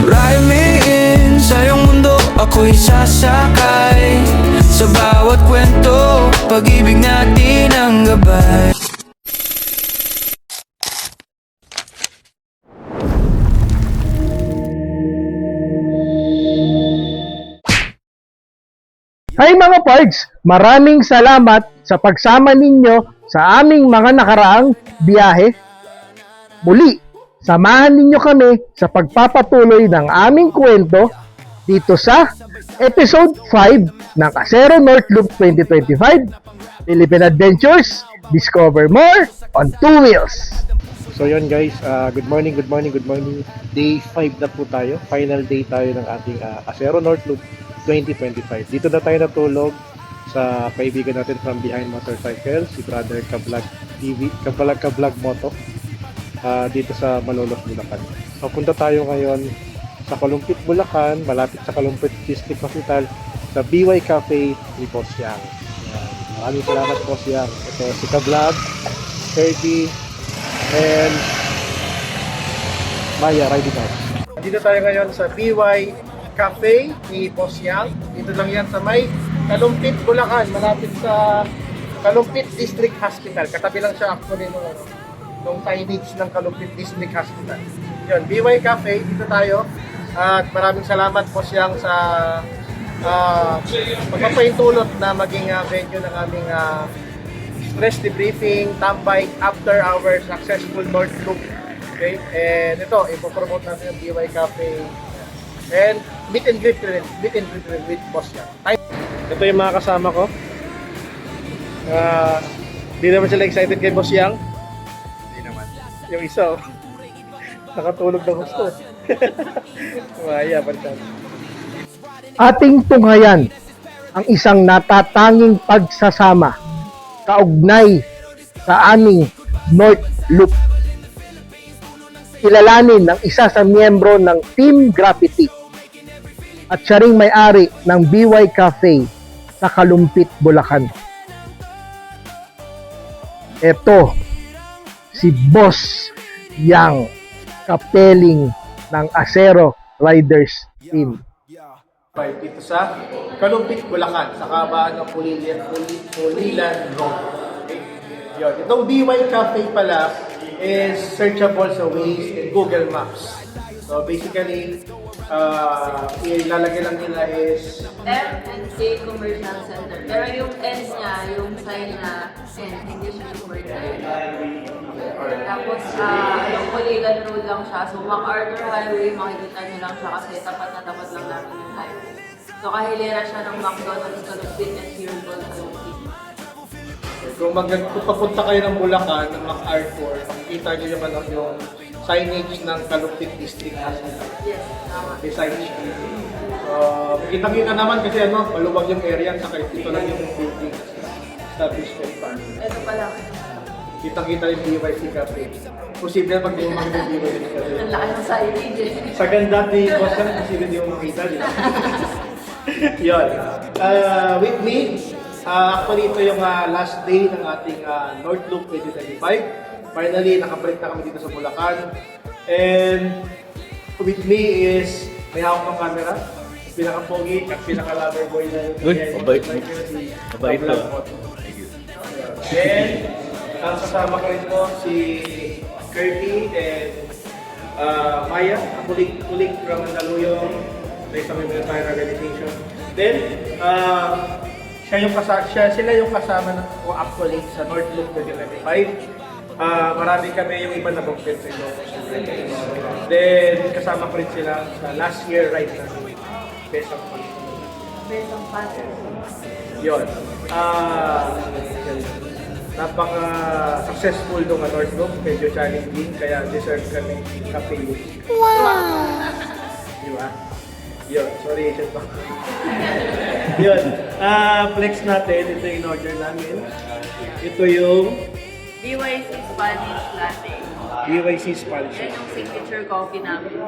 Ride me in sa iyong mundo, ako'y sasakay sa bawat kwento, pag-ibig natin ang gabay. Hi mga pards! Maraming salamat sa pagsama ninyo sa aming mga nakaraang biyahe. Muli, samahan ninyo kami sa pagpapatuloy ng aming kwento dito sa Episode 5 ng Acero North Loop 2025 Philippine Adventures. Discover more on two wheels. So yun guys, good morning. Day 5 na po tayo. Final day tayo ng ating Acero North Loop 2025. Dito na tayo natulog sa kaibigan natin from Behind Motorcycles, si Brother Kablog TV, Kablog Moto, dito sa Malolos, Bulacan. So punta tayo ngayon sa Kalumpit, Bulacan, malapit sa Kalumpit District Hospital, sa BY Cafe ni Boss Yang. Maraming salamat Boss Yang. Ito si Kablog, Kirby, and Maya riding out. Dito tayo ngayon sa BY Cafe ni Boss Yang. Dito lang yan sa may Kalumpit, Bulacan, malapit sa Kalumpit District Hospital. Katabi lang siya actually nung signage ng Kalumpit District Hospital. Yun, BY Cafe, dito tayo. At maraming salamat Boss Yang sa pagpapaintulot na maging venue ng aming stress debriefing, tambay after our successful North Loop. Okay? And ito, ipopromote natin yung BY Cafe. And meet and greet with Boss Yang. Ito yung mga kasama ko. Di naman sila excited kay Boss Yang. Di naman. Yung isa, nakatulog ng gusto. Maya, balikan. Ating tunghayan ang isang natatanging pagsasama kaugnay sa aming North Loop. Kilalanin ng isa sa miyembro ng Team Graffiti at siya ring may-ari ng BY Cafe sa Kalumpit, Bulacan. Ito, si Boss Yang, kapeling ng Acero Riders Team. Dito sa Kalumpit, Bulacan, sa kabaan ng Pulilan Road. Okay? Yun. Itong BY Cafe pala is searchable sa Waze and Google Maps. So basically, ilalagay lang nila is M&K Commercial Center. Pero yung N niya, yung sign na N, hindi siya commercial. Tapos, yung Pulilan Road lang siya. So, MacArthur Highway, makikita nyo lang siya kasi tapat na tapat lang namin yung highway. So, kahilera siya ng McDonald's, Kalumpit, and Hirgol, Kalumpit. kung papunta kayo ng Bulacan, ng MacArthur, makikita nyo naman yung signage ng Kalumpit District Hospital. Yes, tama. Beside siya. Kitang-kita naman kasi maluwag yung area, saka ito lang yung building establishment pa. Ito pala. Kitang-kita yung BYC Cafe. Posible na pag di mo makita yung BYC Cafe. Ang laki ng signage eh. Sa ganda ni Boss Yang, posible di mo makita. Yun. With me, actually ito yung last day ng ating North Loop 2025. Finally, nakabalik na kami dito sa Bulacan. And with me is, may hawak ng camera, pinaka-pogi at pinaka-lover boy na mabait. Mabait to. And ang kasama ko rin po si Kirby and Maya, kulig from Mandaluyong, na isang military organization. Then, sila yung kasama ko actually sa North Loop 2025. Marami kami yung iba na bukit sa ito. Then, kasama ko rin sila sa last year ride na Besang Pass. Besang Pass. Yun. Napaka-successful nung North Loop. Medyo challenging, kaya deserve kami kapili. Wow! Diba? Yun, sorry, Asian pa. Yun. Flex natin. Ito yung order namin. Ito yung BYC Spanish Latte. BYC Spanish. Yan yung signature coffee namin.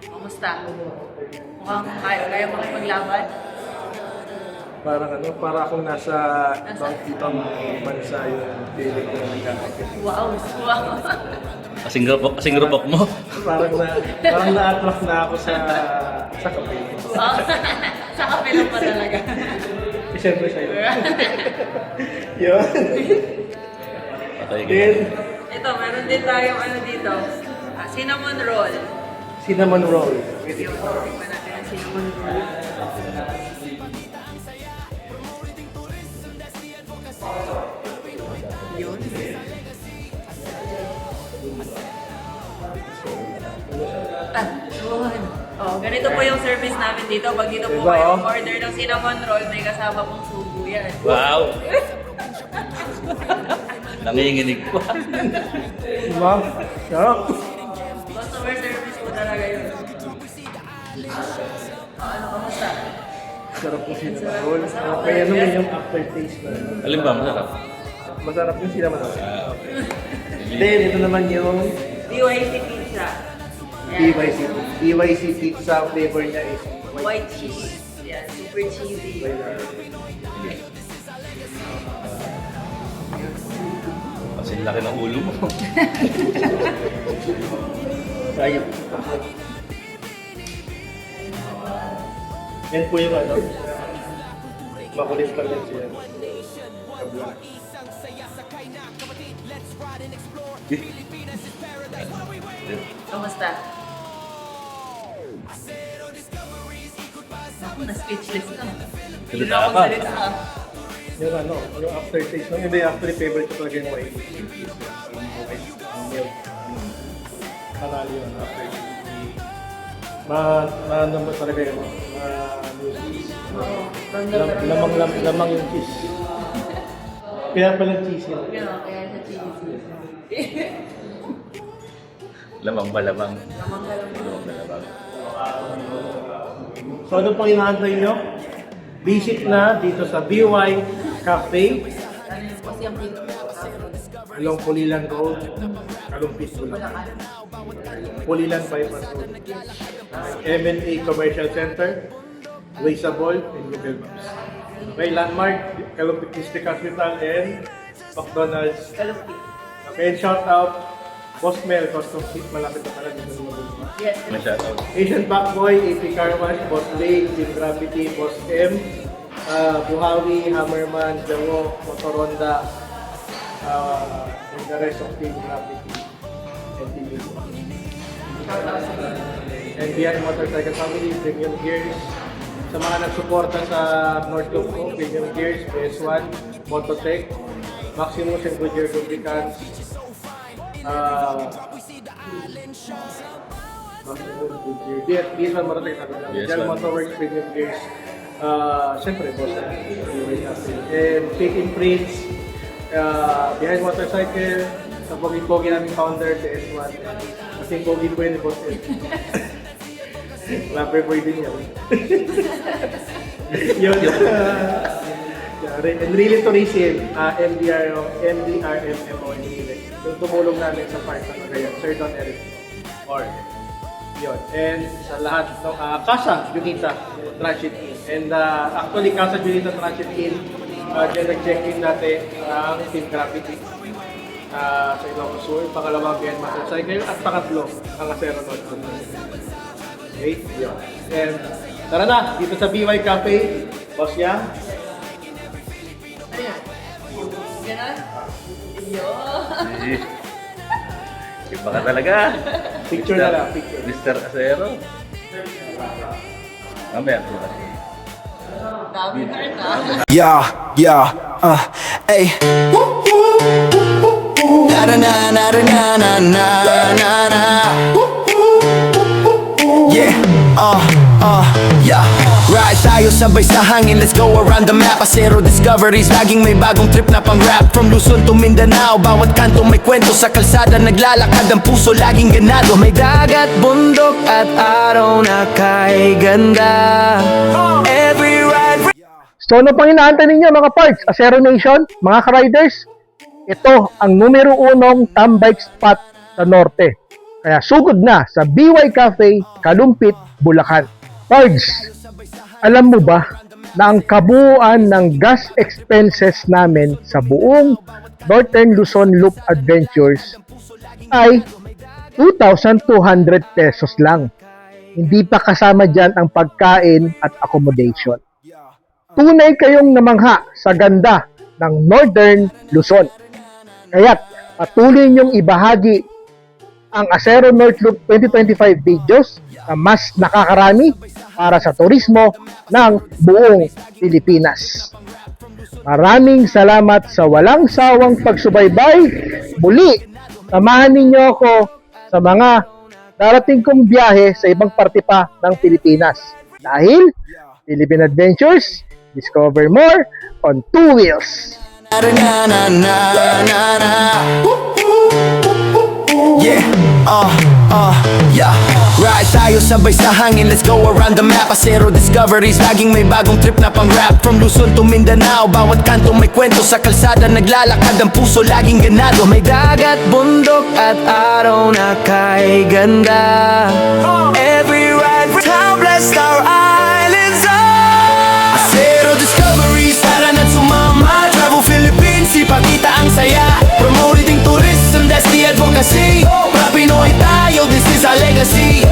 Kumusta? Mukhang kaya mo maglaban? Para akong nasa ibang bansa yung feeling ko na nagkakapit. Wow! Kasing rupok mo. parang na-attract na ako sa kape. Wow. Sa kape lang pa talaga. Siyempre sa'yo. Yun. Patay ka. Then, Ito, meron din tayong ano dito. Cinnamon roll. cinnamon roll. Yung tikman natin ang cinnamon roll. Yun. Yun. Oh, ganito po yung service namin dito. Pag dito po Diba, kayo oh? order ng cinnamon roll, may kasama pong sugo yan. Wow! Nanginginig pa. Diba? Sarap. Customer service po talaga yun. Ano, kamusta? Sarap yung cinnamon roll. Kaya naman yung aftertaste na. Alin ba? Masarap. Masarap yung cinnamon roll. Then, ito naman yung DYC pizza. Yan. DYC pizza. Flavor niya is White cheese. Yan, super cheesy. Kasi laki ng ulo mo. Sayang. Yan po yung ano. Makulit lang yan siya. Kabla. Kamusta? Ako, na-speechless ka. Hindi na ako ka. salita. Yung ano, yung aftertaste. Yung iba yung actually favorite ko talaga yung white. Milk. Panalo yun, aftertaste. Ano mo talaga yun? Lamang yung cheese. Kaya pala cheese yun. Kaya siya cheesy. Lamang ba lamang? Lamang ka lang. Lamang ba lamang? So ano pang inaantay nyo? Visit na dito sa BY Cafe, Ano yung kasi ang pink? along Pulilan Road, Kalumpit, Bulacan. Pulilan Bypass Road. M&A Commercial Center, Waysabol, and Google Maps. May landmark, Kalumpit District Hospital, and McDonald's. Kalupit. Okay, and shout out, Boss Mel, Custom Fit, malapit na pala dito sa Mabuhay. Yes. May shoutout. Asian Backboy, AP Car Wash, Boss Lake, Team Gravity, Boss M, Buhawi, Hammerman, Jawo, Motoronda, and the rest of Team Gravity and Team Vivo. And behind Motorcycle Family, Premium Gears. Sa mga nagsuporta sa North Loop ko, Premium Gears, PS1, Mototech, Maximus and Goodyear Lubricants, BS1 Mototech sabi lang. BS1. Dell Motorworks Premium Gears. Siyempre, boss. And Fit in Prints. Behind Motorcycle. Sa pogi-pogi naming founder, si S1. Kasi pogi po yun, boss. Rapper boy din yun. Yun. And really tourism, MDRMMO in Chile. Yung tumulong namin sa part ng Cagayan, Sir Don Eric. Or, yun. And sa lahat ng Casa Junita Transit In. And actually, Casa Junita Transit In, dyan nag-check-in natin ang Team Gravity sa Ilocos Sur. Pangalawang behind Motorcycle at pangatlo ang Acero North. Okay, yun. And tara na, dito sa BY Cafe, Boss Yang. Ano yan? Ganon? Yun. Iba ka talaga. Picture na lang, picture. Mr. Acero. Mamaya. Dami na. Yeah, ay. Na na na na na na na na na. Yeah, yeah. Ride tayo sabay sa hangin, let's go around the map. Acero Discoveries, laging may bagong trip na pang rap. From Luzon to Mindanao, bawat kanto may kwento. Sa kalsada naglalakad, ang puso laging ganado. May dagat, bundok at araw na kay ganda. Every ride. So ano pang inaantay ninyo mga parts? Acero Nation, mga ka-riders, ito ang numero 1 tambike spot sa norte. Kaya sugod na sa BY Cafe, Kalumpit, Bulacan. Pards, alam mo ba na ang kabuuan ng gas expenses namin sa buong Northern Luzon Loop Adventures ay 2,200 pesos lang. Hindi pa kasama dyan ang pagkain at accommodation. Tunay kayong namangha sa ganda ng Northern Luzon. Kaya't patuloy niyong ibahagi ang Acero North Loop 2025 videos na mas nakakarami para sa turismo ng buong Pilipinas. Maraming salamat sa walang sawang pagsubaybay. Muli, samahan ninyo ako sa mga darating kong biyahe sa ibang parte pa ng Pilipinas. Dahil Philippine Adventures, discover more on two wheels. Yeah, ride tayo sabay sa hangin, let's go around the map. Acero Discoveries, laging may bagong trip na pang rap. From Luzon to Mindanao, bawat kanto may kwento. Sa kalsada naglalakad, ang puso laging ganado. May dagat, bundok at araw na kay ganda. Every ride, how blessed our islands are. Acero Discoveries, tara na't sumama. Travel Philippines, ipakita ang saya. Promoting tourism, that's the advocacy. Pinoy tayo, this is our legacy.